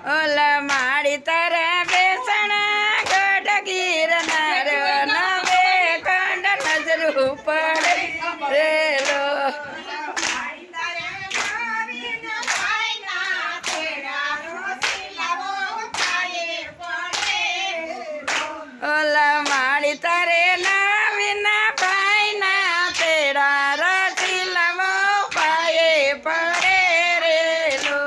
ઓલા માડી તારા બેસણા ગઢ ગિરનાર નવે કંડ નજરું પડે રેલો ઓલા માડી તારે ના વિના ભાઈ ના તેડા રસી લાવો પાયે પડે રેલો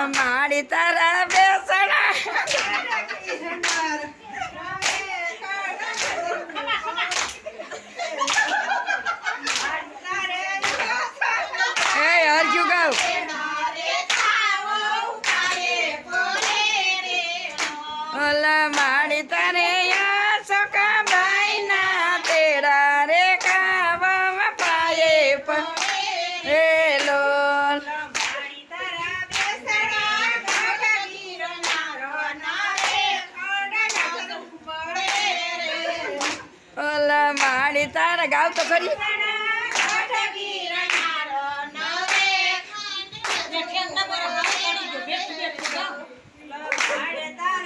માડી તારા બેસણા હરજુ ગાવ ઓલા માડી તારે સકા ભાઈ ના તેડા રે ખાવા પાયે પડેલો ઓલા માડી તારા ગાવ તો ખરી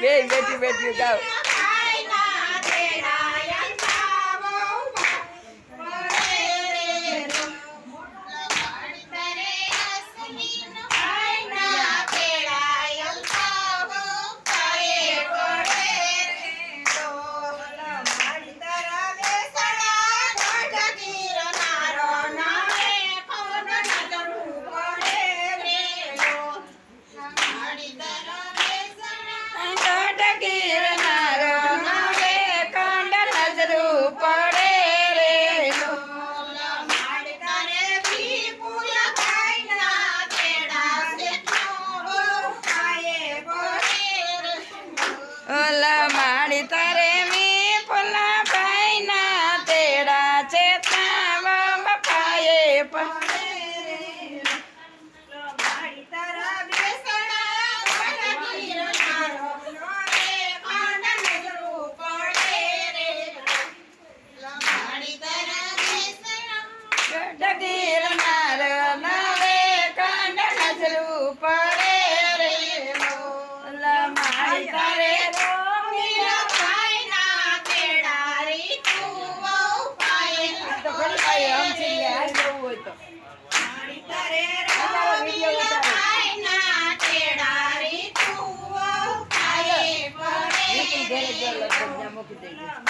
બેટી બેટી ગાવ ઓલા માડી તારે મી પોલા ભાઈ ના તેડા ચેતા બપાયે પડે ગિરનાર નવે કંડ નજરું પડે રે ઓલા માડી તારે મૂકી દે